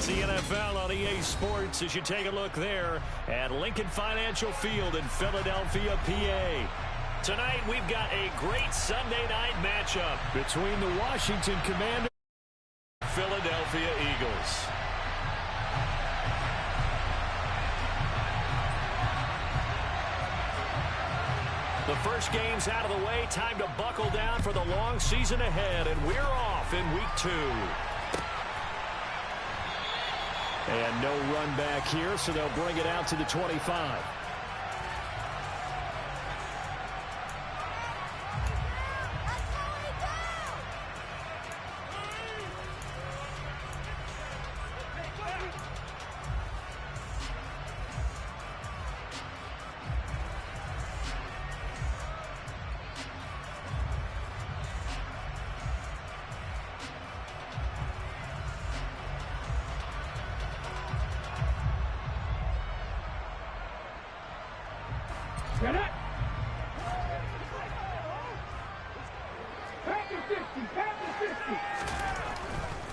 the NFL on EA Sports as you take a look there at Lincoln Financial Field in Philadelphia, PA. Tonight we've got a great Sunday night matchup between the Washington Commanders and Philadelphia Eagles. The first game's out of the way. Time to buckle down for the long season ahead, and we're off in week 2. And no run back here, so they'll bring it out to the 25.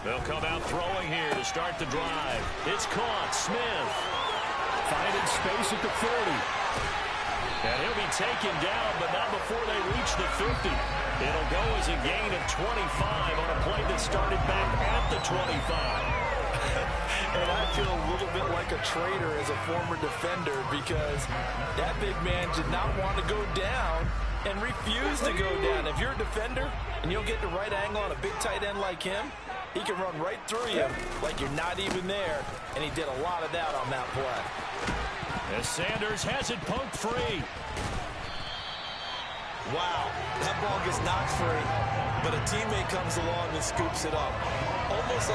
They'll come out throwing here to start the drive. It's caught. Smith finding space at the 40. And he'll be taken down, but not before they reach the 50. It'll go as a gain of 25 on a play that started back at the 25. And I feel a little bit like a traitor as a former defender because that big man did not want to go down and refused to go down. If you're a defender and you don't get the right angle on a big tight end like him, he can run right through you like you're not even there, and he did a lot of that on that play. As Sanders has it poked free. Wow, that ball gets knocked free, but a teammate comes along and scoops it up. It's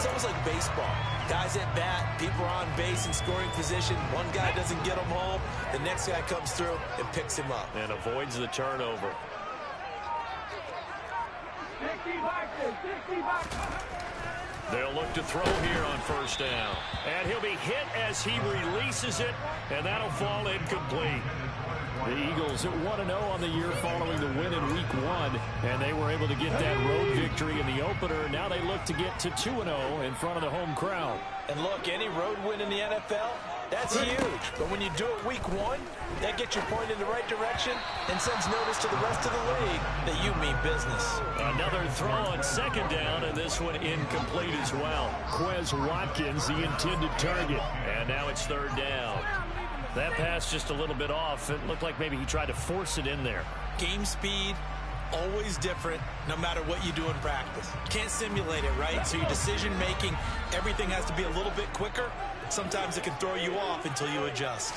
almost like baseball. Guys at bat, people are on base in scoring position. One guy doesn't get him home, the next guy comes through and picks him up. And avoids the turnover. They'll look to throw here on first down. And he'll be hit as he releases it, and that'll fall incomplete. The Eagles at 1-0 on the year following the win in Week 1, and they were able to get that road victory in the opener. Now they look to get to 2-0 in front of the home crowd. And look, any road win in the NFL, that's huge. But when you do it Week 1, that gets you pointed in the right direction and sends notice to the rest of the league that you mean business. Another throw on second down, and this one incomplete as well. Quez Watkins, the intended target. And now it's third down. That pass just a little bit off. It looked like maybe he tried to force it in there. Game speed, always different, no matter what you do in practice. You can't simulate it, right? So your decision making, everything has to be a little bit quicker. Sometimes it can throw you off until you adjust.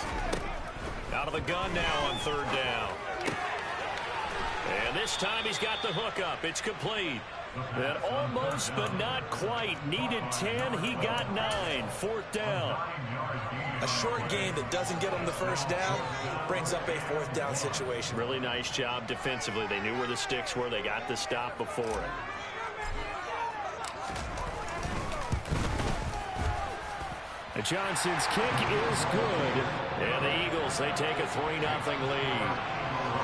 Out of the gun now on third down. And this time he's got the hook up. It's complete. And almost, but not quite. Needed 10. He got 9. Fourth down. A short game that doesn't get him the first down brings up a fourth down situation. Really nice job defensively. They knew where the sticks were. They got the stop before it. Johnson's kick is good. And the Eagles, they take a 3-0 lead.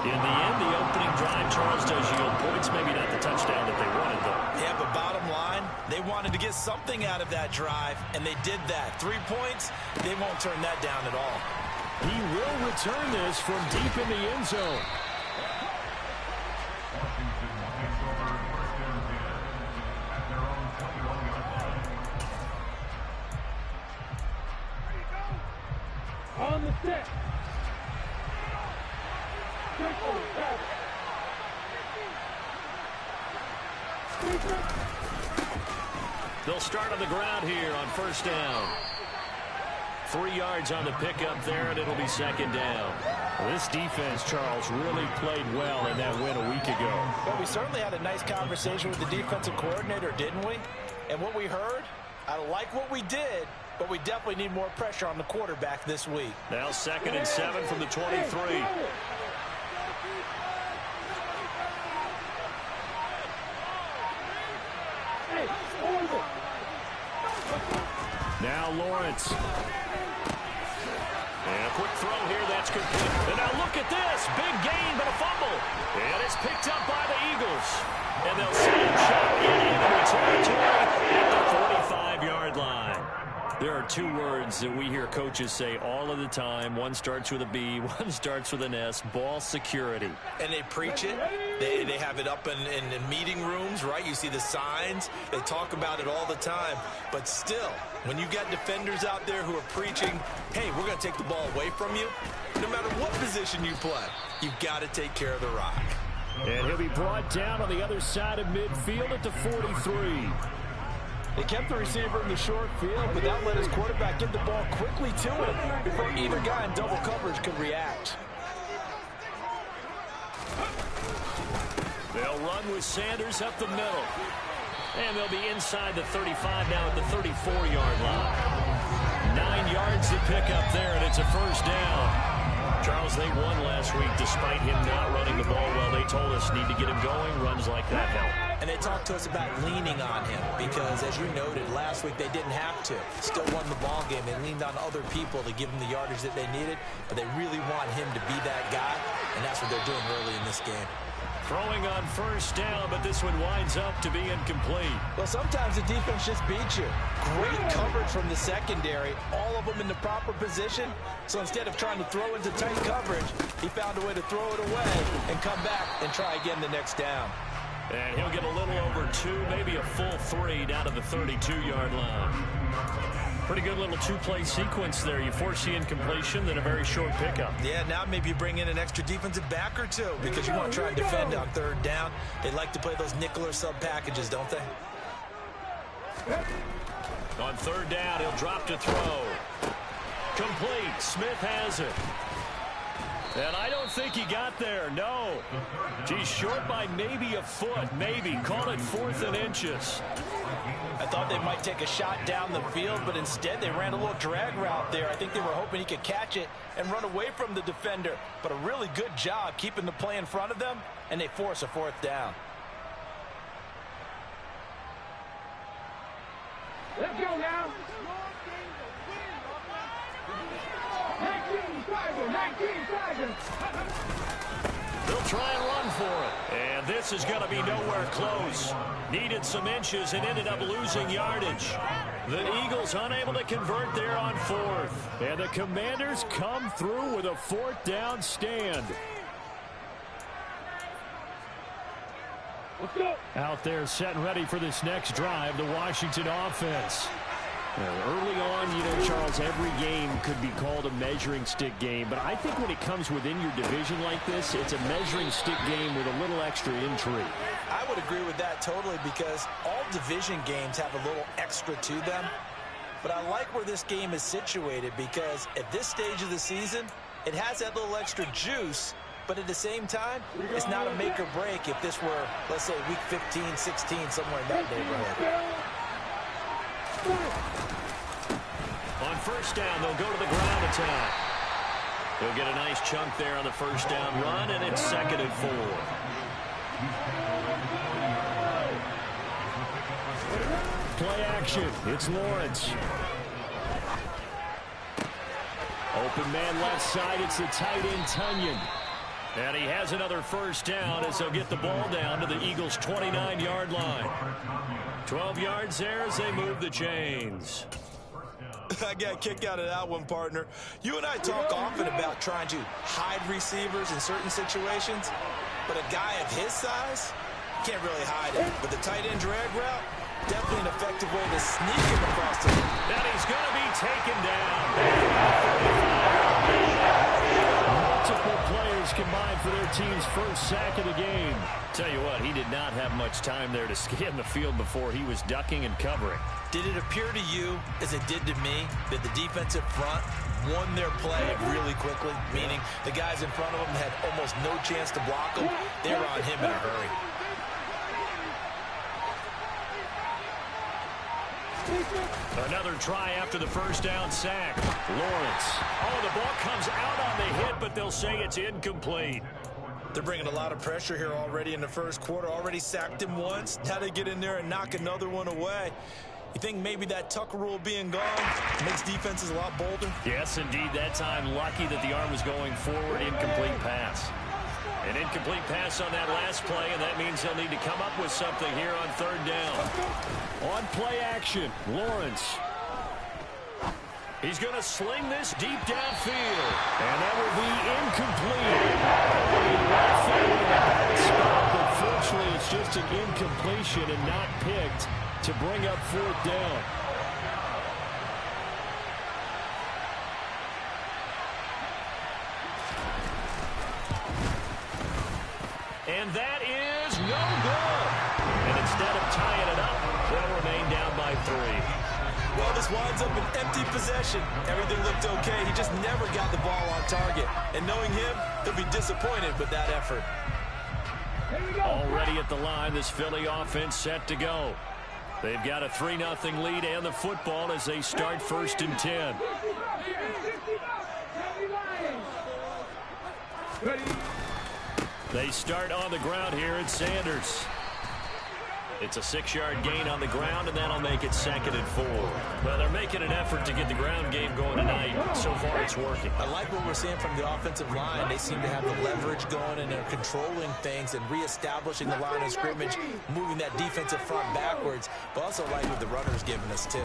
In the end, the opening drive, Charles, does yield points. Maybe not the touchdown that they wanted, though. Yeah, but bottom line, they wanted to get something out of that drive, and they did that. 3 points, they won't turn that down at all. He will return this from deep in the end zone. On the stick. They'll start on the ground here on first down. 3 yards on the pickup there, and it'll be second down. Well, this defense, Charles, really played well in that win a week ago. Well, we certainly had a nice conversation with the defensive coordinator, didn't we? And what we heard, I like what we did, but we definitely need more pressure on the quarterback this week. Now 2nd and 7 from the 23. Now Lawrence. And a quick throw here, that's complete. And now look at this. Big gain, but a fumble. And it's picked up by the Eagles. And they'll see him shot in enemy territory at the 45-yard line. There are two words that we hear coaches say all of the time. One starts with a B, one starts with an S, ball security. And they preach it. They have it up in meeting rooms, right? You see the signs. They talk about it all the time. But still, when you got defenders out there who are preaching, hey, we're going to take the ball away from you, no matter what position you play, you've got to take care of the rock. And he'll be brought down on the other side of midfield at the 43. They kept the receiver in the short field, but that let his quarterback get the ball quickly to him before either guy in double coverage could react. They'll run with Sanders up the middle. And they'll be inside the 35 now at the 34-yard line. 9 yards to pick up there, and it's a first down. Charles, they won last week despite him not running the ball well. They told us need to get him going. Runs like that help. And they talked to us about leaning on him because, as you noted, last week they didn't have to. Still won the ball game. They leaned on other people to give them the yardage that they needed, but they really want him to be that guy, and that's what they're doing early in this game. Throwing on first down, but this one winds up to be incomplete. Well, sometimes the defense just beats you. Great coverage from the secondary, all of them in the proper position. So instead of trying to throw into tight coverage, he found a way to throw it away and come back and try again the next down. And he'll get a little over 2, maybe a full 3 down to the 32-yard line. Pretty good little two-play sequence there. You force the incompletion, then a very short pickup. Yeah, now maybe you bring in an extra defensive back or two because you want to try and defend on third down. They like to play those nickel or sub packages, don't they? On third down, he'll drop to throw. Complete. Smith has it. And I don't think he got there, no. He's short by maybe a foot, maybe. Call it 4th and inches. I thought they might take a shot down the field, but instead they ran a little drag route there. I think they were hoping he could catch it and run away from the defender. But a really good job keeping the play in front of them, and they force a 4th down. Let's go now. 19 Tigers. They'll try and run for it. And this is going to be nowhere close. Needed some inches and ended up losing yardage. The Eagles unable to convert there on 4th. And the Commanders come through with a 4th down stand. Let's go. Out there set and ready for this next drive, the Washington offense. Early on, you know, Charles, every game could be called a measuring stick game, but I think when it comes within your division like this, it's a measuring stick game with a little extra intrigue. I would agree with that totally because all division games have a little extra to them, but I like where this game is situated because at this stage of the season, it has that little extra juice, but at the same time, it's not a make or break if this were, let's say, week 15, 16, somewhere in that neighborhood. On first down, they'll go to the ground attack. They'll get a nice chunk there on the first down run, and it's 2nd and 4. Play action. It's Lawrence. Open man left side. It's the tight end, Tunyon. And he has another first down as they'll get the ball down to the Eagles' 29-yard line. 12 yards there as they move the chains. I got a kick out of that one, partner. You and I talk often about trying to hide receivers in certain situations, but a guy of his size can't really hide it. But the tight end drag route, definitely an effective way to sneak him across the field. And he's going to be taken down. Multiple players combined for their team's first sack of the game. Tell you what, he did not have much time there to scan the field before he was ducking and covering. Did it appear to you, as it did to me, that the defensive front won their play really quickly? Meaning the guys in front of them had almost no chance to block him. They were on him in a hurry. Another try after the first down sack. Lawrence. Oh, the ball comes out on the hit, but they'll say it's incomplete. They're bringing a lot of pressure here already in the first quarter. Already sacked him once. Now they get in there and knock another one away. You think maybe that Tucker rule being gone makes defenses a lot bolder? Yes, indeed. That time, lucky that the arm was going forward. Incomplete pass. An incomplete pass on that last play, and that means they'll need to come up with something here on third down. On play action, Lawrence. He's going to sling this deep downfield. And that will be incomplete. But fortunately, it's just an incompletion and not picked to bring up fourth down. And that is no good. And instead of tying it up, they'll remain down by 3. Well, this winds up an empty possession. Everything looked okay. He just never got the ball on target. And knowing him, he'll be disappointed with that effort. Already at the line, this Philly offense set to go. They've got a 3-0 lead and the football as they start 1st and 10. They start on the ground here at Sanders. It's a 6-yard gain on the ground, and that'll make it 2nd and 4. Well, they're making an effort to get the ground game going tonight. So far, it's working. I like what we're seeing from the offensive line. They seem to have the leverage going, and they're controlling things and reestablishing the line of scrimmage, moving that defensive front backwards. But also like what the runner's giving us, too.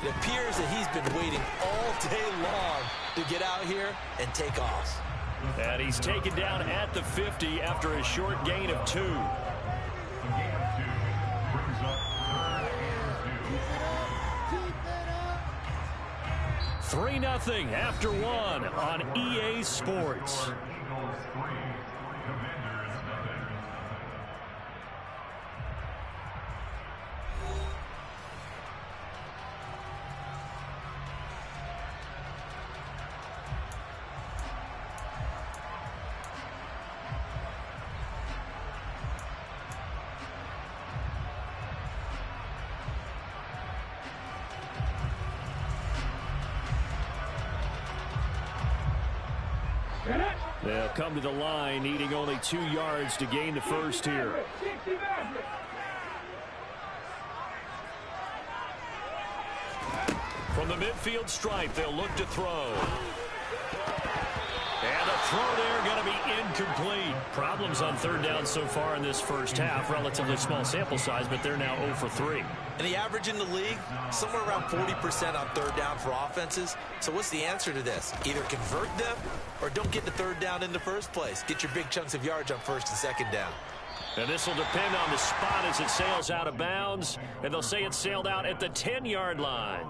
It appears that he's been waiting all day long to get out here and take off. And he's taken down at the 50 after a short gain of 2. 3-0 after 1 on EA Sports. They'll come to the line, needing only 2 yards to gain the first here. From the midfield stripe, they'll look to throw. And the throw there going to be incomplete. Problems on 3rd down so far in this first half. Relatively small sample size, but they're now 0 for 3. And the average in the league, somewhere around 40% on 3rd down for offenses. So what's the answer to this? Either convert them or don't get the 3rd down in the first place. Get your big chunks of yards on 1st and 2nd down. And this will depend on the spot as it sails out of bounds. And they'll say it sailed out at the 10-yard line.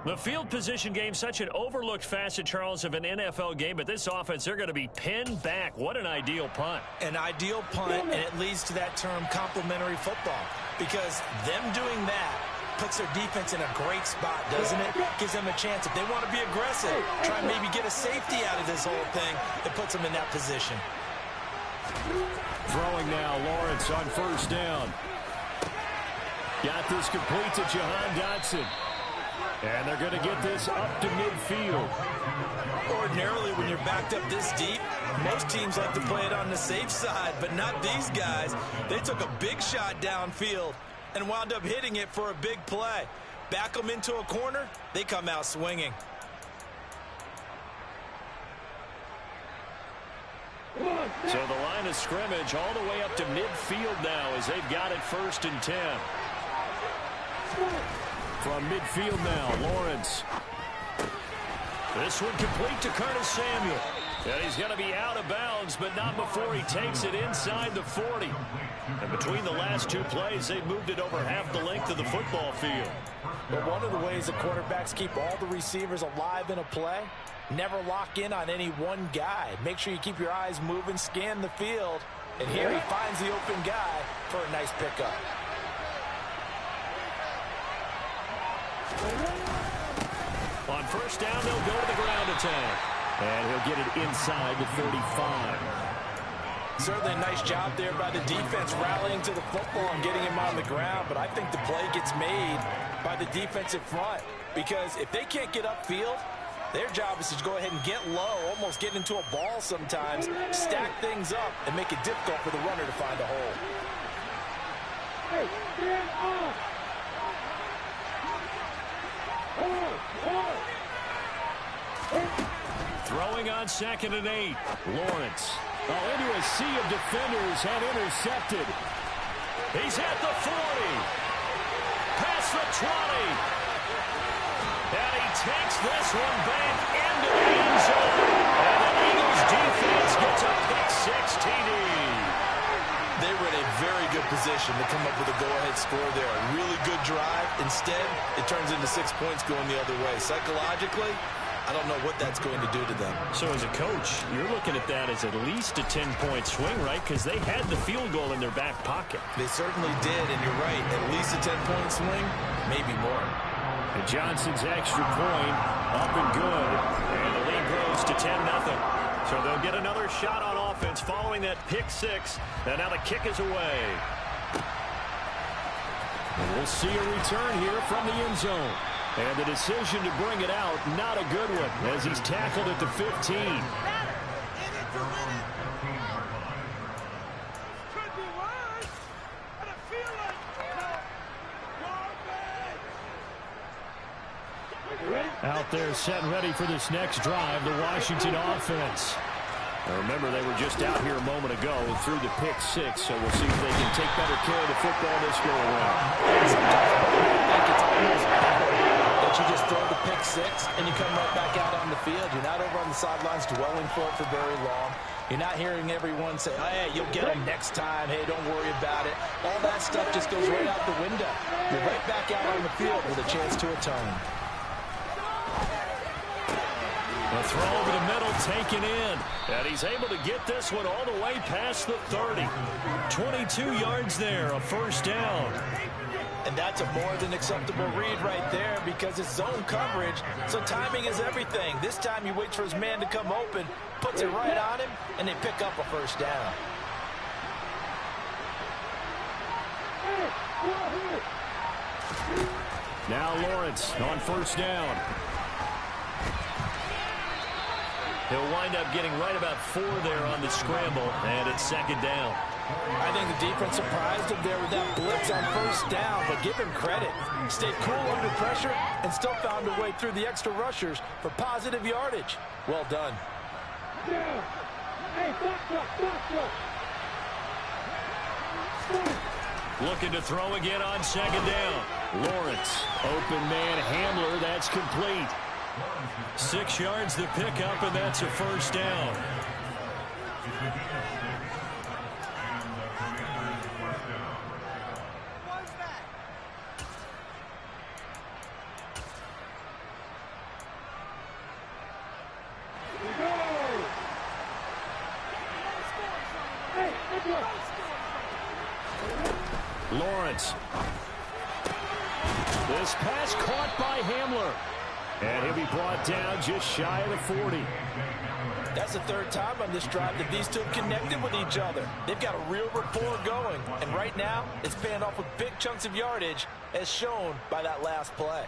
The field position game, such an overlooked facet, Charles, of an NFL game. But this offense, they're going to be pinned back. What an ideal punt. An ideal punt, and it leads to that term complementary football. Because them doing that puts their defense in a great spot, doesn't it? Gives them a chance. If they want to be aggressive, try and maybe get a safety out of this whole thing, it puts them in that position. Throwing now, Lawrence on 1st down. Got this complete to Jahan Dotson. And they're going to get this up to midfield. Ordinarily, when you're backed up this deep, most teams like to play it on the safe side, but not these guys. They took a big shot downfield and wound up hitting it for a big play. Back them into a corner, they come out swinging. So the line of scrimmage all the way up to midfield now as they've got it 1st and 10. From midfield now, Lawrence. This one complete to Curtis Samuel. And he's going to be out of bounds, but not before he takes it inside the 40. And between the last 2 plays, they've moved it over half the length of the football field. But one of the ways the quarterbacks keep all the receivers alive in a play, never lock in on any one guy. Make sure you keep your eyes moving, scan the field. And here he finds the open guy for a nice pickup. On 1st down, they'll go to the ground attack. And he'll get it inside the 45. Certainly a nice job there by the defense rallying to the football and getting him on the ground. But I think the play gets made by the defensive front. Because if they can't get upfield, their job is to go ahead and get low, almost get into a ball sometimes, stack things up, and make it difficult for the runner to find a hole. Hey, stand up! Throwing on 2nd and 8. Lawrence. Oh, into a sea of defenders and intercepted. He's at the 40. Past the 20. And he takes this one back into the end zone. And the Eagles defense gets a pick-6 TD. They were in a very good position to come up with a go-ahead score there. A really good drive. Instead, it turns into 6 points going the other way. Psychologically, I don't know what that's going to do to them. So as a coach, you're looking at that as at least a 10-point swing, right? Because they had the field goal in their back pocket. They certainly did, and you're right. At least a 10-point swing, maybe more. And Johnson's extra point up and good. And the lead grows to 10-0. So they'll get another shot on offense following that pick-6. And now the kick is away. And we'll see a return here from the end zone. And the decision to bring it out, not a good one, as he's tackled at the 15. Out there set and ready for this next drive, the Washington offense. Now remember, they were just out here a moment ago through the pick-6, so we'll see if they can take better care of the football this go around. Sometimes I think it's almost better that you just throw the pick-6 and you come right back out on the field. You're not over on the sidelines dwelling for it for very long. You're not hearing everyone say, oh, hey, you'll get them next time. Hey, don't worry about it. All that stuff just goes right out the window. You're right back out on the field with a chance to atone. The throw over the middle taken in. And he's able to get this one all the way past the 30. 22 yards there, a first down. And that's a more than acceptable read right there because it's zone coverage, so timing is everything. This time he waits for his man to come open, puts it right on him, and they pick up a first down. Now Lawrence on first down. He'll wind up getting right about 4 there on the scramble, and it's second down. I think the defense surprised him there with that blitz on first down, but give him credit. Stayed cool under pressure and still found a way through the extra rushers for positive yardage. Well done. Looking to throw again on second down. Lawrence, open man Hamler, that's complete. 6 yards the pickup, and that's a first down. Lawrence. This pass caught by Hamler. And he'll be brought down just shy of the 40. That's the third time on this drive that these two have connected with each other. They've got a real rapport going. And right now, it's paying off with big chunks of yardage, as shown by that last play.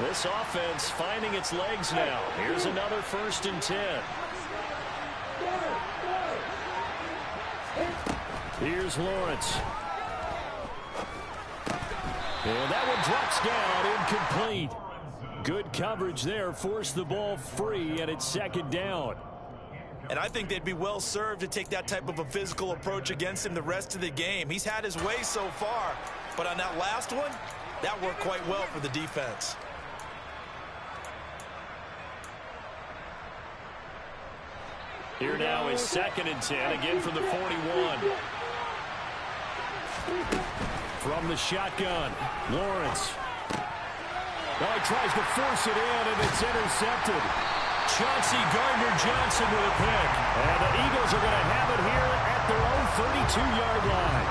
This offense finding its legs now. Here's another 1st and 10. Here's Lawrence. And that one drops down, incomplete. Good coverage there, forced the ball free, and it's second down. And I think they'd be well served to take that type of a physical approach against him the rest of the game. He's had his way so far, but on that last one, that worked quite well for the defense. Here now is 2nd and 10, again from the 41. From the shotgun, Lawrence. Well, he tries to force it in, and it's intercepted. Chauncey Gardner-Johnson with a pick. And the Eagles are going to have it here at their own 32-yard line.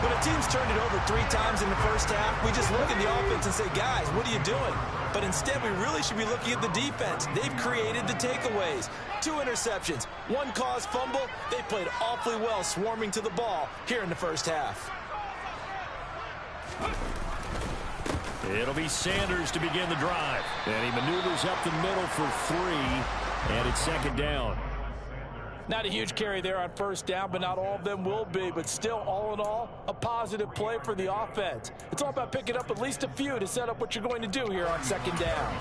When a team's turned it over 3 times in the first half, we just look at the offense and say, guys, what are you doing? But instead, we really should be looking at the defense. They've created the takeaways. 2 interceptions, 1 caused fumble. They played awfully well swarming to the ball here in the first half. It'll be Sanders to begin the drive. And he maneuvers up the middle for 3, and it's second down. Not a huge carry there on first down, but not all of them will be. But still, all in all, a positive play for the offense. It's all about picking up at least a few to set up what you're going to do here on second down.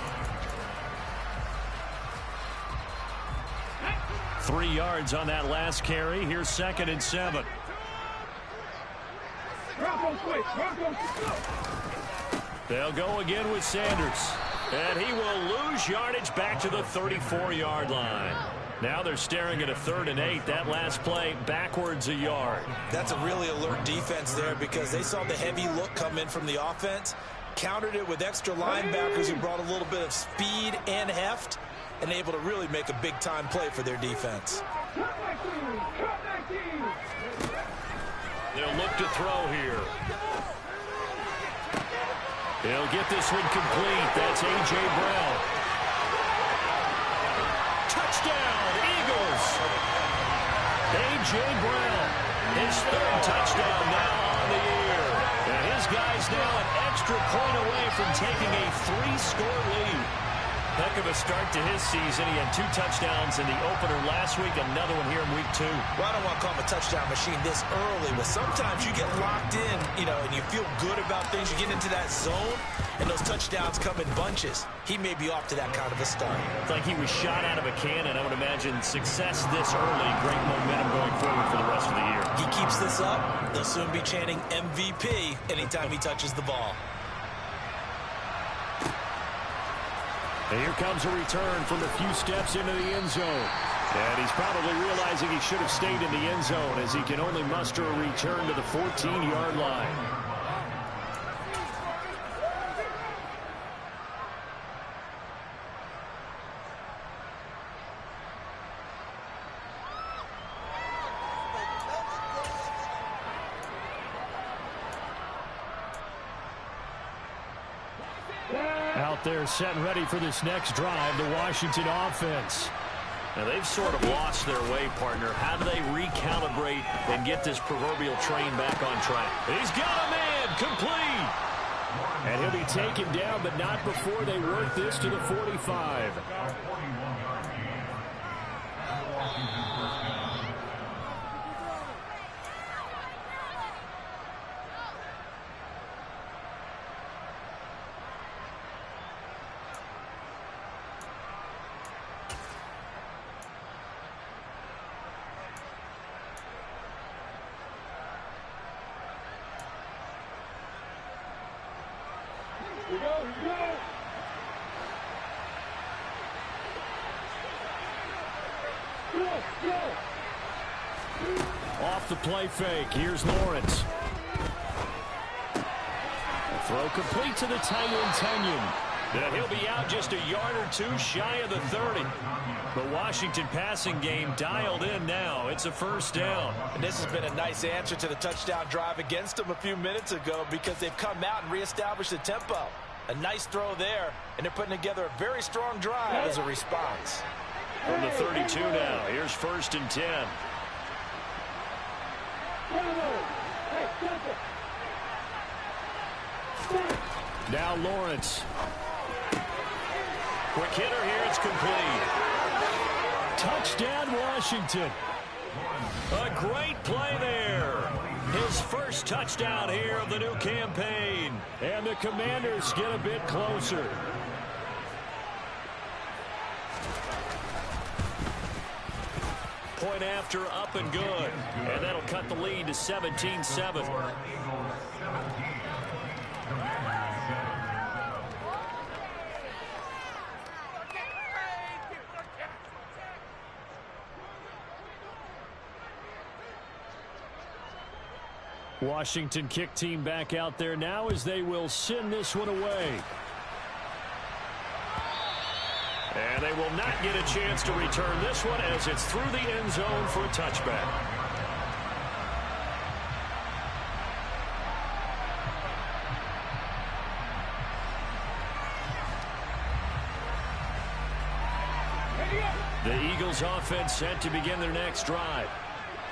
3 yards on that last carry. Here's 2nd and 7. They'll go again with Sanders. And he will lose yardage back to the 34-yard line. Now they're staring at a 3rd and 8. That last play backwards a yard. That's a really alert defense there because they saw the heavy look come in from the offense, countered it with extra linebackers who brought a little bit of speed and heft, and able to really make a big-time play for their defense. They'll look to throw here. He'll get this one complete. That's A.J. Brown. Touchdown, Eagles. A.J. Brown, his 3rd touchdown now on the year. And his guy's now an extra point away from taking a 3-score lead. Heck of a start to his season. He had 2 touchdowns in the opener last week, another one here in week 2. Well, I don't want to call him a touchdown machine this early, but sometimes you get locked in, and you feel good about things. You get into that zone, and those touchdowns come in bunches. He may be off to that kind of a start. It's like he was shot out of a cannon. I would imagine success this early, great momentum going forward for the rest of the year. He keeps this up, they'll soon be chanting MVP anytime he touches the ball. And here comes a return from a few steps into the end zone. And he's probably realizing he should have stayed in the end zone as he can only muster a return to the 14-yard line. Out there set and ready for this next drive, the Washington offense. Now they've sort of lost their way, partner. How do they recalibrate and get this proverbial train back on track? He's got a man, complete. And he'll be taken down, but not before they work this to the 45. Off the play fake. Here's Lawrence. Throw complete to the tight end, Tenyon. And he'll be out just a yard or 2 shy of the 30. The Washington passing game dialed in now. It's a 1st down. And this has been a nice answer to the touchdown drive against them a few minutes ago because they've come out and reestablished the tempo. A nice throw there, and they're putting together a very strong drive as a response. From the 32 now, here's 1st and 10. Now Lawrence. Quick hitter here, it's complete. Touchdown, Washington. A great play there. His 1st touchdown here of the new campaign. And the Commanders get a bit closer. Point after, up and good. And that'll cut the lead to 17-7. Washington kick team back out there now as they will send this one away. And they will not get a chance to return this one as it's through the end zone for a touchback. The Eagles offense set to begin their next drive.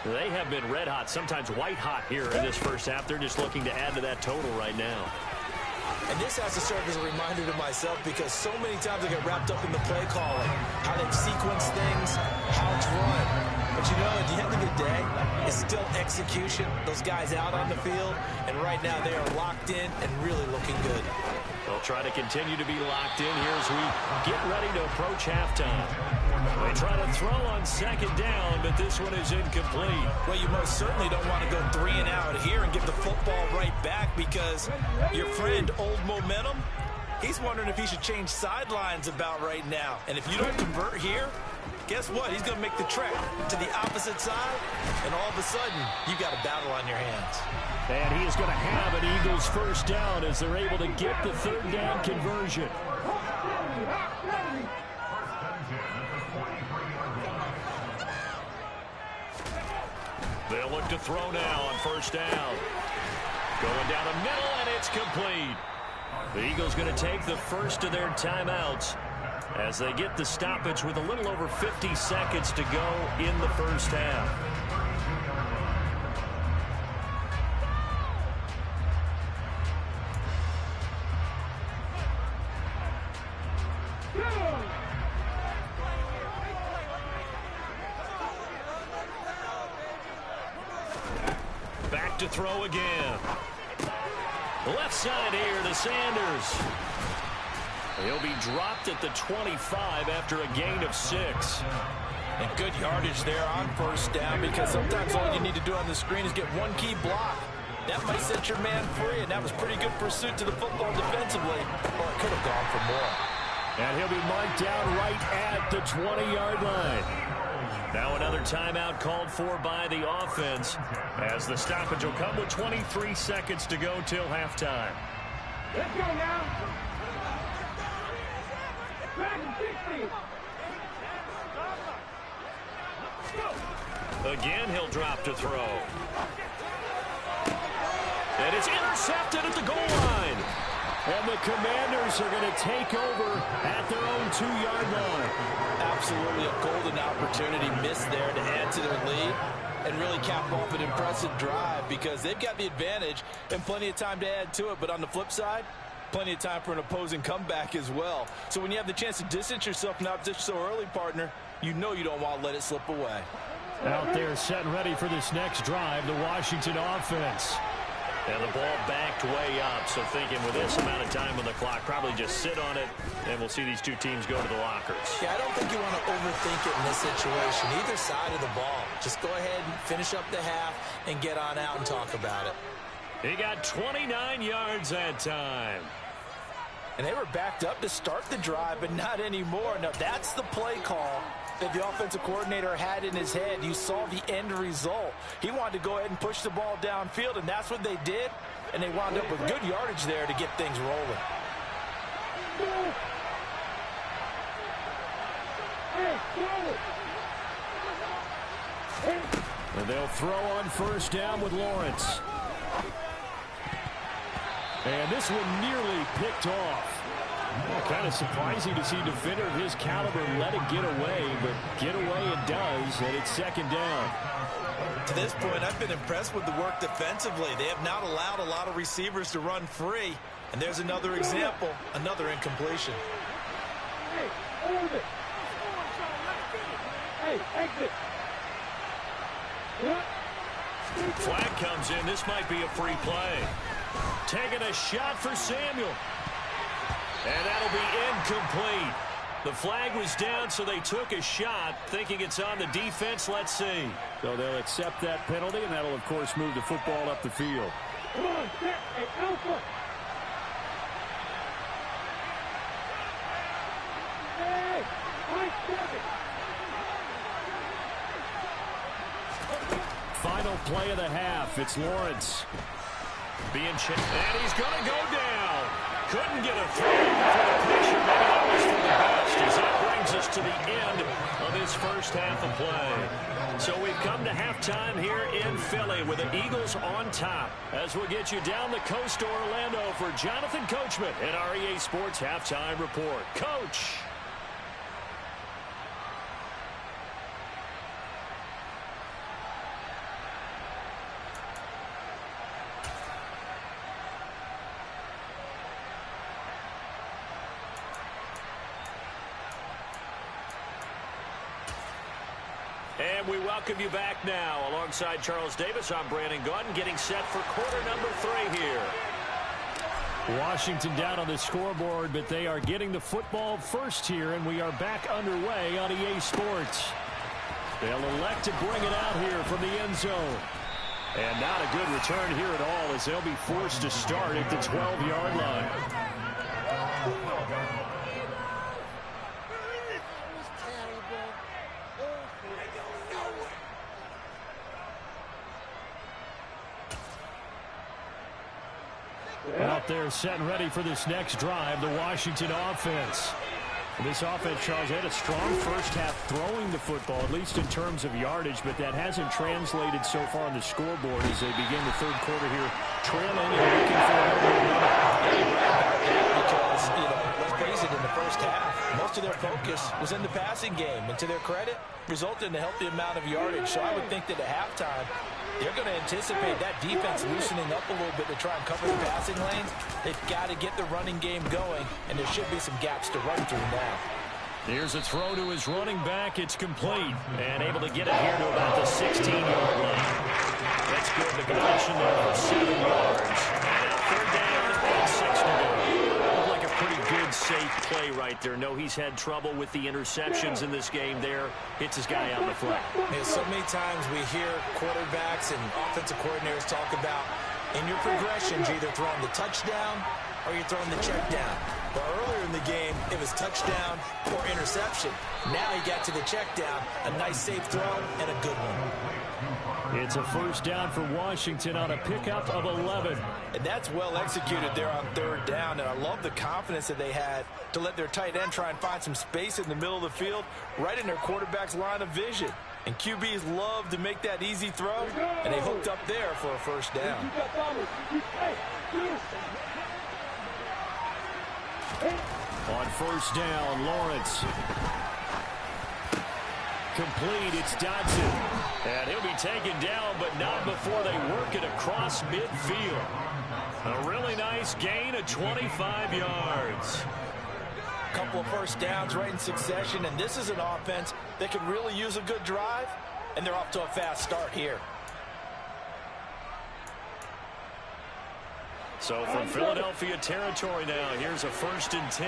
They have been red hot, sometimes white hot here in this first half. They're just looking to add to that total right now. And this has to serve as a reminder to myself because so many times I get wrapped up in the play calling, how they sequence things, how it's run. But you know, at the end of the day, it's still execution. Those guys out on the field, and right now they are locked in and really looking good. They'll try to continue to be locked in here as we get ready to approach halftime. They try to throw on 2nd down, but this one is incomplete. Well, you most certainly don't want to go 3 and out here and give the football right right back because your friend, Old Momentum, he's wondering if he should change sidelines about right now. And if you don't convert here, guess what? He's going to make the trek to the opposite side, and all of a sudden, you got a battle on your hands. And he is going to have an Eagles first down as they're able to get the third down conversion. They'll look to throw now on first down. Going down the middle, and it's complete. The Eagles going to take the first of their timeouts as they get the stoppage with a little over 50 seconds to go in the first half. Back to throw again. Left side here to Sanders. He'll be dropped at the 25 after a gain of 6. And good yardage there on first down, because sometimes all you need to do on the screen is get one key block. That might set your man free, and that was pretty good pursuit to the football defensively. Or it could have gone for more. And he'll be marked down right at the 20-yard line. Now another timeout called for by the offense, as the stoppage will come with 23 seconds to go till halftime. Let's go now. Back 60. Again, he'll drop to throw. And it's intercepted at the goal line. And the Commanders are going to take over at their own 2-yard line. Absolutely a golden opportunity missed there to add to their lead and really cap off an impressive drive, because they've got the advantage and plenty of time to add to it. But on the flip side, plenty of time for an opposing comeback as well. So when you have the chance to distance yourself from opposition so early, partner, you know you don't want to let it slip away. Out there set and ready for this next drive, the Washington offense. And the ball backed way up, so thinking with this amount of time on the clock, probably just sit on it, and we'll see these two teams go to the lockers. Yeah, I don't think you want to overthink it in this situation, either side of the ball. Just go ahead and finish up the half and get on out and talk about it. He got 29 yards that time. And they were backed up to start the drive, but not anymore. Now, that's the play call that the offensive coordinator had in his head. You saw the end result. He wanted to go ahead and push the ball downfield, and that's what they did. And they wound up with good yardage there to get things rolling. And they'll throw on first down with Lawrence. And this one nearly picked off. Kind of surprising to see a defender of his caliber let it get away, but get away it does, and it's second down. To this point, I've been impressed with the work defensively. They have not allowed a lot of receivers to run free. And there's another example, another incompletion. Hey, hold it. Hey, exit. Flag comes in. This might be a free play. Taking a shot for Samuel. And that'll be incomplete. The flag was down, so they took a shot, thinking it's on the defense. Let's see. So they'll accept that penalty, and that'll, of course, move the football up the field. Come on, set, hey, Alpha. Hey, Mike 7. Final play of the half. It's Lawrence. Being checked, and he's going to go down. Couldn't get a throw for the pressure. Maybe that was for the best, as that brings us to the end of this first half of play. So we've come to halftime here in Philly with the Eagles on top, as we'll get you down the coast to Orlando for Jonathan Coachman at our EA Sports Halftime Report. Coach. And we welcome you back now. Alongside Charles Davis, I'm Brandon Gaudin, getting set for quarter number 3 here. Washington down on the scoreboard, but they are getting the football first here, and we are back underway on EA Sports. They'll elect to bring it out here from the end zone. And not a good return here at all as they'll be forced to start at the 12-yard line. Out there setting ready for this next drive, the Washington offense. This offense, Charles, had a strong first half throwing the football, at least in terms of yardage, but that hasn't translated so far on the scoreboard as they begin the third quarter here, trailing and looking for a because, let's face it, in the first half, most of their focus was in the passing game, and to their credit, resulted in a healthy amount of yardage. So I would think that at halftime, they're going to anticipate that defense loosening up a little bit to try and cover the passing lanes. They've got to get the running game going, and there should be some gaps to run through now. Here's a throw to his running back. It's complete. And able to get it here to about the 16-yard line. That's good. The completion there for 7 yards. Now third down and 6 to go. Looked like a pretty good, safe play right there. No, he's had trouble with the interceptions in this game there. Hits his guy on the flat. Yeah, so many times we hear quarterbacks and offensive coordinators talk about in your progressions, you're either throwing the touchdown or you're throwing the check down. But earlier in the game, it was touchdown or interception. Now he got to the check down, a nice safe throw, and a good one. It's a first down for Washington on a pickup of 11. And that's well executed there on third down. And I love the confidence that they had to let their tight end try and find some space in the middle of the field, right in their quarterback's line of vision. And QBs love to make that easy throw, and they hooked up there for a first down. On first down, Lawrence. Complete, it's Dotson. And he'll be taken down, but not before they work it across midfield. A really nice gain of 25 yards. Couple of first downs right in succession, and this is an offense that could really use a good drive, and they're off to a fast start here. So from Philadelphia territory now, here's a 1st and 10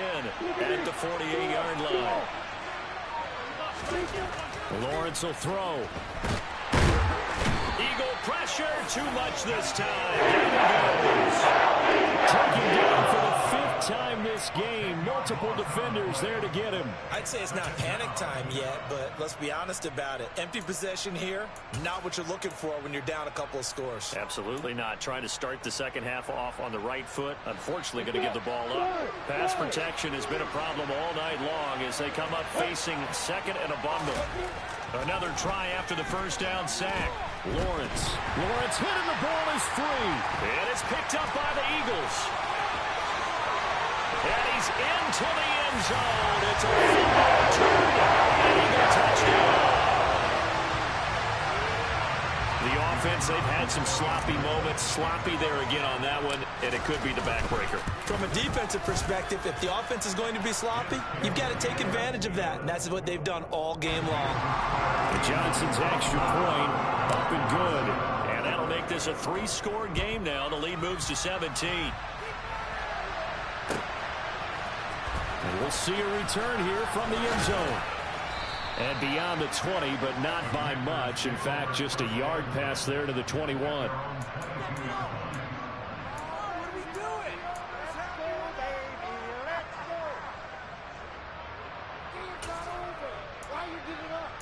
at the 48-yard line. Lawrence will throw. Eagle pressure, too much this time. Down he goes. Taking down for the 5th time this game. Multiple defenders there to get him. I'd say it's not panic time yet, but let's be honest about it. Empty possession here, not what you're looking for when you're down a couple of scores. Absolutely not. Trying to start the second half off on the right foot. Unfortunately, going to give the ball up. Pass protection has been a problem all night long as they come up facing second and a bundle. Another try after the first down sack. Lawrence hit and the ball is free. And it's picked up by the Eagles. And he's into the end zone. It's a fumble return. And Eagle touchdown. The offense, they've had some sloppy moments. Sloppy there again on that one, and it could be the backbreaker. From a defensive perspective, if the offense is going to be sloppy, you've got to take advantage of that, and that's what they've done all game long. And Johnson's extra point up and good. And that'll make this a 3-score game now. The lead moves to 17. And we'll see a return here from the end zone. And beyond the 20, but not by much. In fact, just a yard pass there to the 21. What are we doing? Let's go, baby. Let's go. It's not over. Why are you giving up?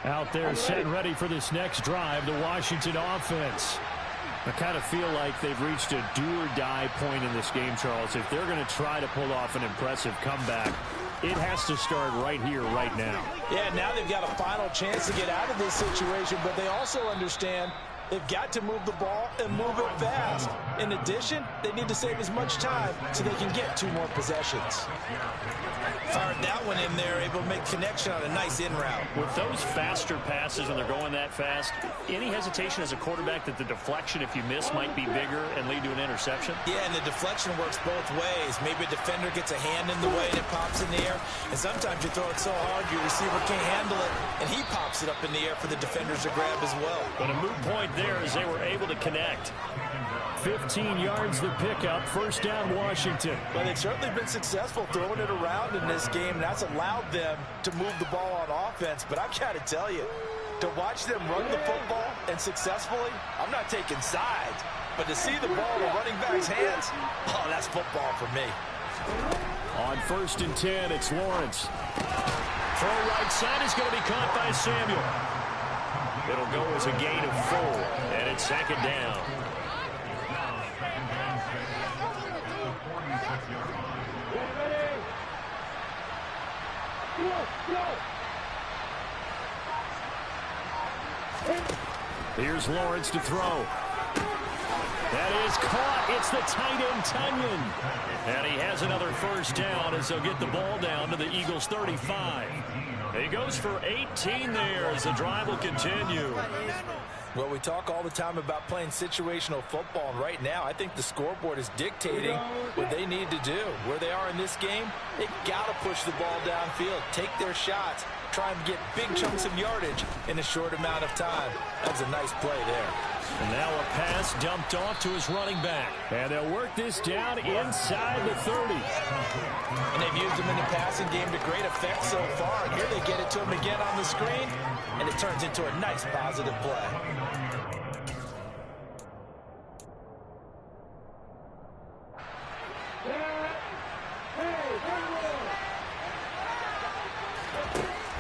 Out there set ready for this next drive, the Washington offense. I kind of feel like they've reached a do-or-die point in this game, Charles. If they're going to try to pull off an impressive comeback, it has to start right here, right now. Yeah, now they've got a final chance to get out of this situation, but they also understand they've got to move the ball and move it fast. In addition, they need to save as much time so they can get 2 more possessions. Fired that one in there, able to make connection on a nice in route. With those faster passes and they're going that fast, any hesitation as a quarterback that the deflection, if you miss, might be bigger and lead to an interception? Yeah, and the deflection works both ways. Maybe a defender gets a hand in the way and it pops in the air, and sometimes you throw it so hard your receiver can't handle it, and he pops it up in the air for the defenders to grab as well. But a moot point there as they were able to connect. 15 yards the pickup. First down, Washington. Well, they've certainly been successful throwing it around in this game, and that's allowed them to move the ball on offense. But I've got to tell you, to watch them run the football and successfully, I'm not taking sides. But to see the ball in the running back's hands, oh, that's football for me. On 1st and 10, it's Lawrence. Throw right side is going to be caught by Samuel. It'll go as a gain of 4, and it's 2nd down. Here's Lawrence to throw. That is caught. It's the tight end, Tunyon. And he has another first down as they'll get the ball down to the Eagles' 35. He goes for 18 there as the drive will continue. Well, we talk all the time about playing situational football, and right now I think the scoreboard is dictating what they need to do. Where they are in this game, they've got to push the ball downfield, take their shots, try and get big chunks of yardage in a short amount of time. That was a nice play there. And now a pass dumped off to his running back. And they'll work this down inside the 30. And they've used him in the passing game to great effect so far. And here they get it to him again on the screen, and it turns into a nice positive play.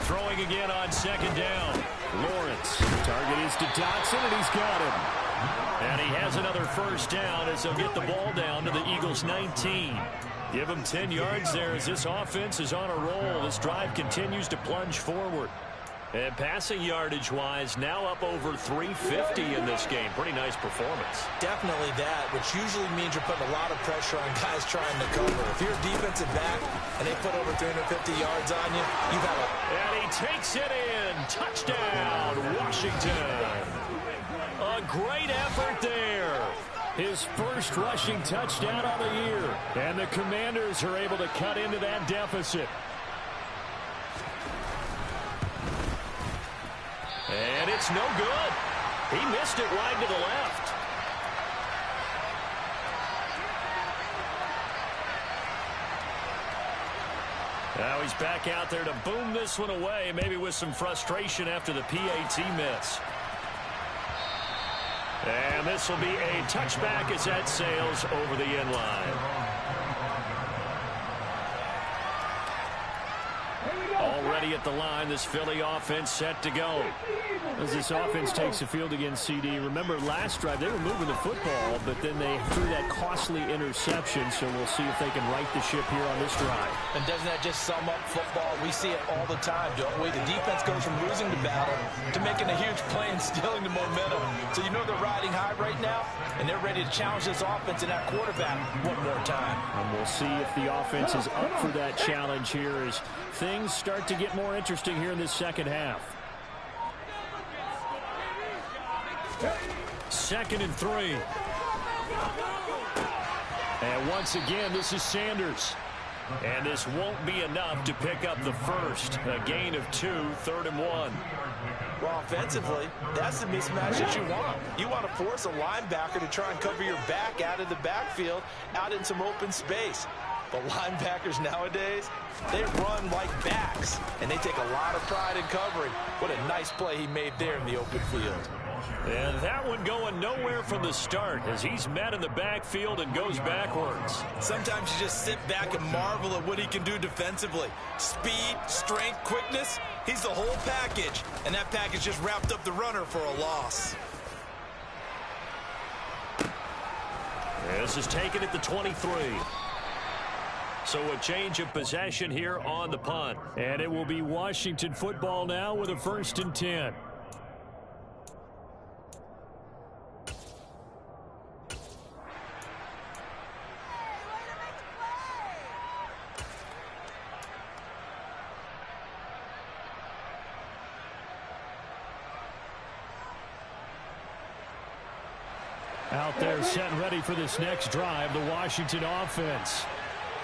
Throwing again on 2nd down. Lawrence. Target is to Dotson, and he's got him. And he has another first down as they'll get the ball down to the Eagles' 19. Give him 10 yards there as this offense is on a roll. This drive continues to plunge forward. And passing yardage-wise, now up over 350 in this game. Pretty nice performance. Definitely that, which usually means you're putting a lot of pressure on guys trying to cover. If you're a defensive back and they put over 350 yards on you, you've had a... And he takes it in. Touchdown, Washington. A great effort there. His first rushing touchdown of the year. And the Commanders are able to cut into that deficit. And it's no good. He missed it wide to the left. Now he's back out there to boom this one away, maybe with some frustration after the PAT miss. And this will be a touchback as that sails over the end line. Already at the line, this Philly offense set to go. As this offense takes the field against CD, remember last drive they were moving the football, but then they threw that costly interception, so we'll see if they can right the ship here on this drive. And doesn't that just sum up football? We see it all the time, don't we? The defense goes from losing the battle to making a huge play and stealing the momentum. So you know they're riding high right now, and they're ready to challenge this offense and that quarterback one more time. And we'll see if the offense is up for that challenge here as things start to get more interesting here in this second half. 2nd and 3. And once again, this is Sanders. And this won't be enough to pick up the first. A gain of 2, 3rd and 1. Well, offensively, that's the mismatch that you want. You want to force a linebacker to try and cover your back out of the backfield, out in some open space. But linebackers nowadays, they run like backs, and they take a lot of pride in covering. What a nice play he made there in the open field. And that one going nowhere from the start as he's met in the backfield and goes backwards. Sometimes you just sit back and marvel at what he can do defensively. Speed, strength, quickness, he's the whole package. And that package just wrapped up the runner for a loss. This is taken at the 23. So a change of possession here on the punt. And it will be Washington football now with a 1st and 10. Out there set and ready for this next drive, the Washington offense.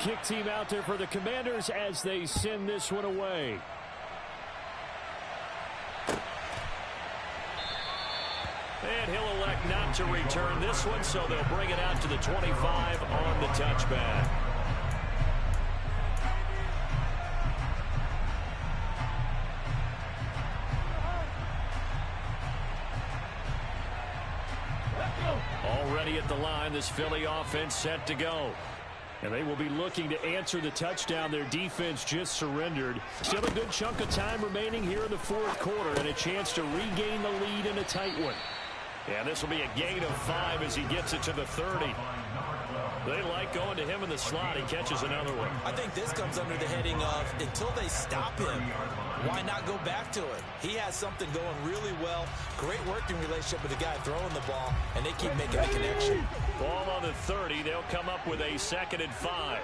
Kick team out there for the Commanders as they send this one away. And he'll elect not to return this one, so they'll bring it out to the 25 on the touchback. Already at the line, this Philly offense set to go. And they will be looking to answer the touchdown their defense just surrendered. Still a good chunk of time remaining here in the fourth quarter and a chance to regain the lead in a tight one. And this will be a gain of 5 as he gets it to the 30. They like going to him in the slot. He catches another one. I think this comes under the heading of until they stop him, why not go back to it? He has something going really well. Great working relationship with the guy throwing the ball, and they keep making the connection. Ball on the 30. They'll come up with a 2nd and 5.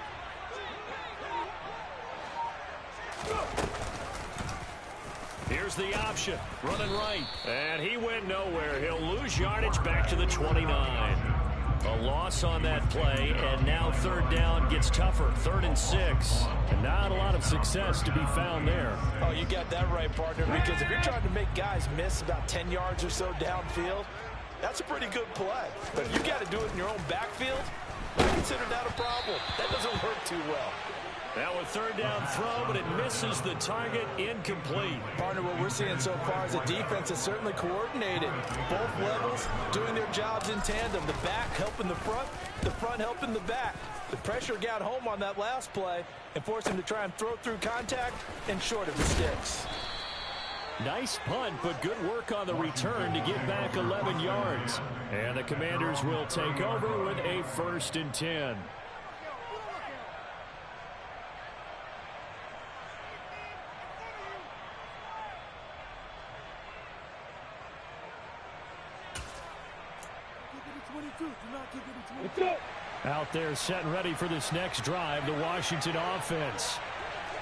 Here's the option. Running right. And he went nowhere. He'll lose yardage back to the 29. A loss on that play, and now 3rd down gets tougher. 3rd and 6. And not a lot of success to be found there. Oh, you got that right, partner, because if you're trying to make guys miss about 10 yards or so downfield, that's a pretty good play. But if you got to do it in your own backfield, I consider that a problem. That doesn't work too well. Now a 3rd down throw, but it misses the target. Incomplete. Partner, what we're seeing so far is a defense that's certainly coordinated. Both levels doing their jobs in tandem. The back helping the front helping the back. The pressure got home on that last play and forced him to try and throw through contact and short of the sticks. Nice punt, but good work on the return to get back 11 yards. And the Commanders will take over with a 1st and 10. Out there set and ready for this next drive, the Washington offense.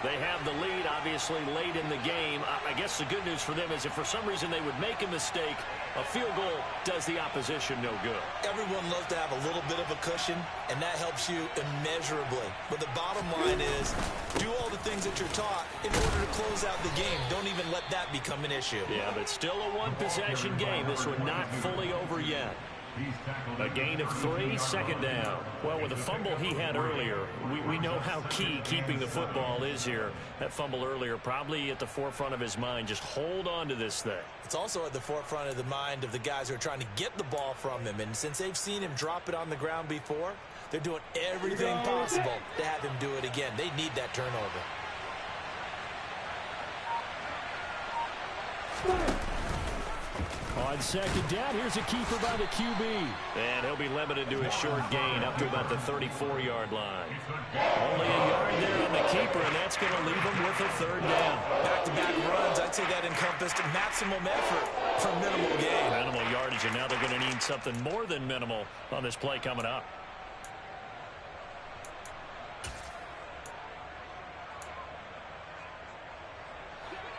They have the lead, obviously, late in the game. I guess the good news for them is if for some reason they would make a mistake, a field goal does the opposition no good. Everyone loves to have a little bit of a cushion, and that helps you immeasurably. But the bottom line is, do all the things that you're taught in order to close out the game. Don't even let that become an issue. Yeah, but still a one-possession game. This one not fully over yet. A gain of 3, 2nd down. Well, with the fumble he had earlier, we know how key keeping the football is here. That fumble earlier probably at the forefront of his mind. Just hold on to this thing. It's also at the forefront of the mind of the guys who are trying to get the ball from him. And since they've seen him drop it on the ground before, they're doing everything possible to have him do it again. They need that turnover. On 2nd down, here's a keeper by the QB. And he'll be limited to a short gain up to about the 34-yard line. Only a yard there on the keeper, and that's going to leave him with a 3rd down. Back-to-back runs, I'd say that encompassed maximum effort for minimal gain. Minimal yardage, and now they're going to need something more than minimal on this play coming up.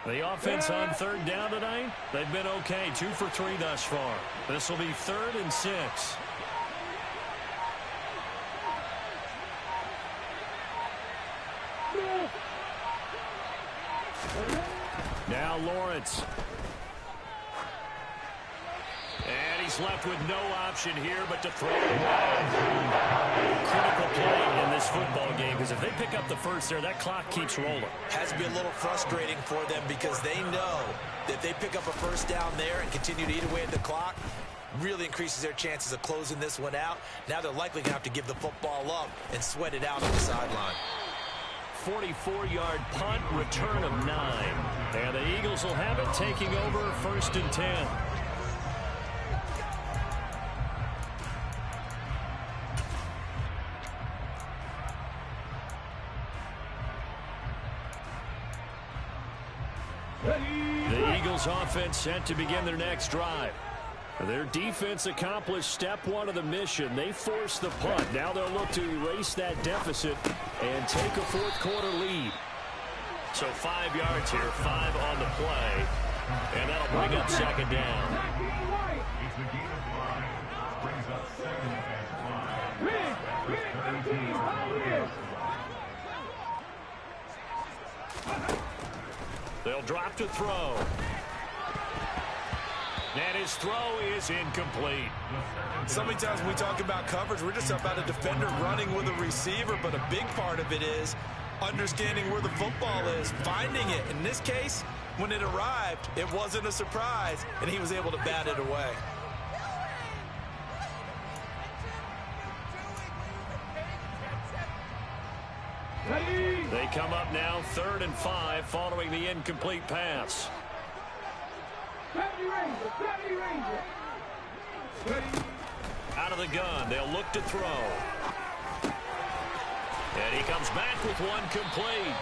The offense on 3rd down tonight, they've been okay. 2 for 3 thus far. This will be 3rd and 6. Now Lawrence. And he's left with no option here but to throw it away. Critical play in this football game, because if they pick up the first there, that clock keeps rolling. Has to be a little frustrating for them because they know that if they pick up a 1st down there and continue to eat away at the clock, really increases their chances of closing this one out. Now they're likely going to have to give the football up and sweat it out on the sideline. 44-yard punt, return of 9. And the Eagles will have it, taking over 1st and 10. The Eagles offense set to begin their next drive. Their defense accomplished step 1 of the mission. They forced the punt. Now they'll look to erase that deficit and take a 4th quarter lead. So 5 yards here, 5 on the play. And that'll bring up 2nd down. They'll drop to throw. And his throw is incomplete. So many times when we talk about coverage, we're just about a defender running with a receiver, but a big part of it is understanding where the football is, finding it. In this case, when it arrived, it wasn't a surprise, and he was able to bat it away. They come up now 3rd and 5 following the incomplete pass. Out of the gun, they'll look to throw. And he comes back with one complete.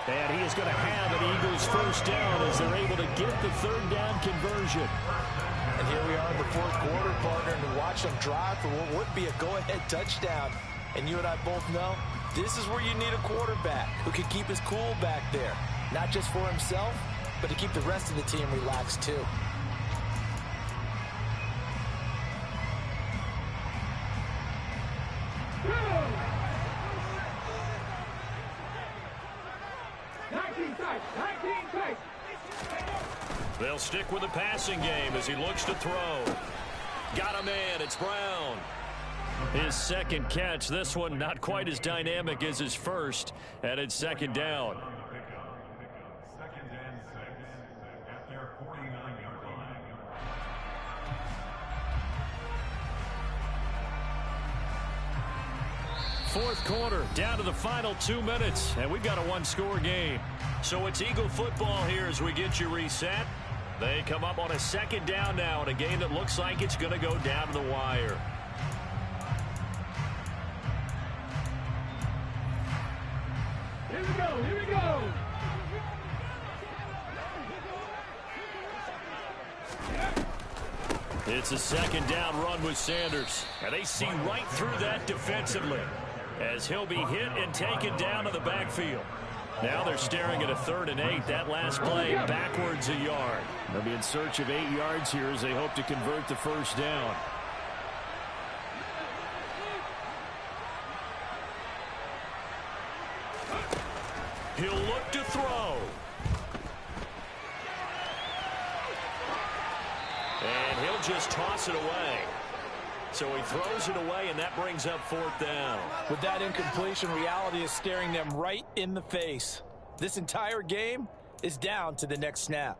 And he is going to have an Eagles first down as they're able to get the 3rd down conversion. And here we are in the 4th quarter, partner, and to watch them drive for what would be a go-ahead touchdown. And you and I both know this is where you need a quarterback who can keep his cool back there. Not just for himself, but to keep the rest of the team relaxed too. They'll stick with the passing game as he looks to throw. Got a man. It's Brown. His second catch. This one not quite as dynamic as his first. And it's 2nd down. Fourth quarter, down to the final 2 minutes, and we've got a one-score game. So it's Eagle football here as we get you reset. They come up on a 2nd down now in a game that looks like it's going to go down to the wire. Here we go, here we go. It's a 2nd down run with Sanders, and they see right through that defensively as he'll be hit and taken down to the backfield. Now they're staring at a 3rd and 8. That last play backwards a yard. They'll be in search of 8 yards here as they hope to convert the first down. He'll look to throw. And he'll just toss it away. So he throws it away, and that brings up 4th down. With that incompletion, reality is staring them right in the face. This entire game is down to the next snap.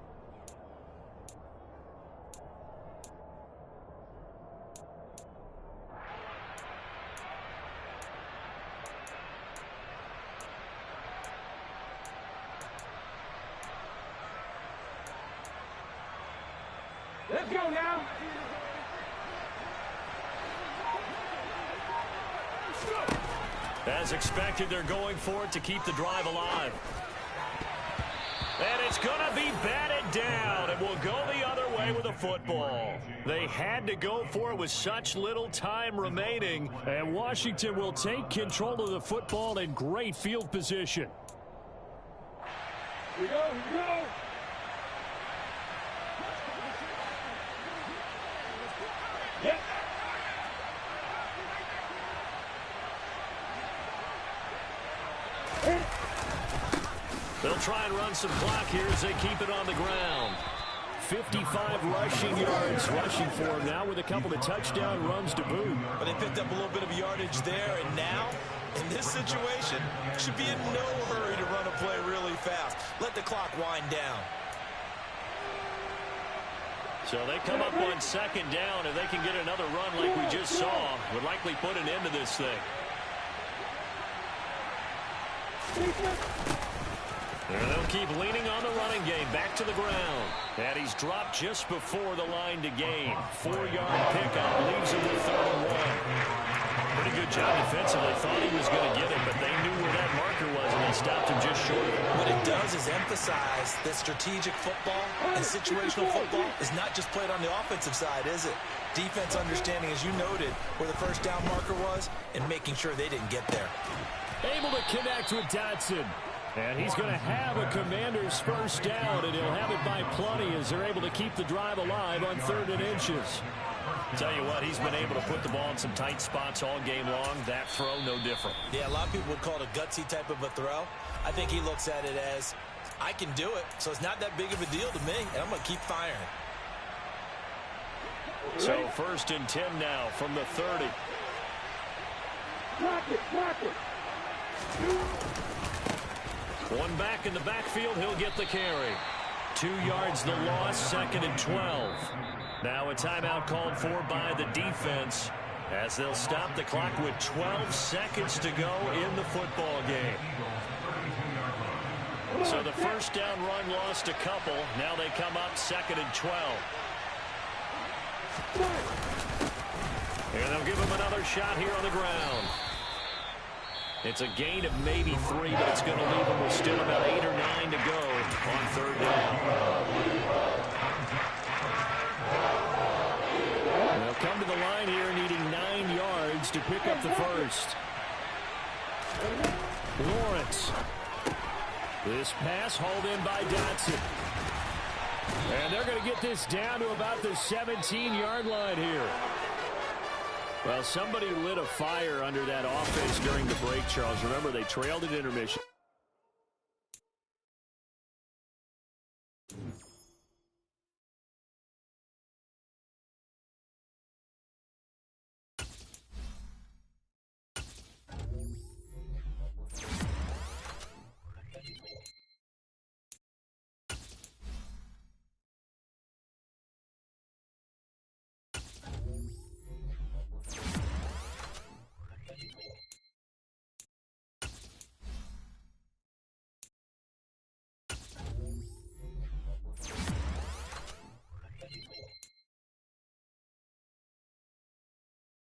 Let's go now. As expected, they're going for it to keep the drive alive. And it's going to be batted down, and will go the other way with the football. They had to go for it with such little time remaining. And Washington will take control of the football in great field position. Here we go, here we go. Yep. They'll try and run some clock here as they keep it on the ground. 55 rushing yards rushing for him now with a couple of touchdown runs to boot. But they picked up a little bit of yardage there, and now, in this situation, should be in no hurry to run a play really fast. Let the clock wind down. So they come up on 2nd down, and they can get another run like we just saw. Would likely put an end to this thing. And they'll keep leaning on the running game. Back to the ground. And he's dropped just before the line to gain. 4-yard pickup leaves him with 3rd and 1. Pretty good job defensively. Thought he was going to get it, but they knew where that marker was, and they stopped him just short of it. What it does is emphasize that strategic football and situational football is not just played on the offensive side, is it? Defense understanding, as you noted, where the first down marker was and making sure they didn't get there. Able to connect with Dotson. And he's going to have a Commander's first down, and he'll have it by plenty as they're able to keep the drive alive on 3rd and inches. Tell you what, he's been able to put the ball in some tight spots all game long. That throw, no different. Yeah, a lot of people would call it a gutsy type of a throw. I think he looks at it as I can do it, so it's not that big of a deal to me, and I'm going to keep firing. So 1st and 10 now from the 30. One back in the backfield, he'll get the carry. 2 yards the loss, 2nd and 12. Now a timeout called for by the defense as they'll stop the clock with 12 seconds to go in the football game. So the first down run lost a couple. Now they come up 2nd and 12. And they'll give him another shot here on the ground. It's a gain of maybe 3, but it's going to leave them with still about 8 or 9 to go on 3rd down. They'll come to the line here needing 9 yards to pick up the first. Lawrence. This pass hauled in by Dotson. And they're going to get this down to about the 17-yard line here. Well, somebody lit a fire under that offense during the break, Charles. Remember, they trailed at intermission.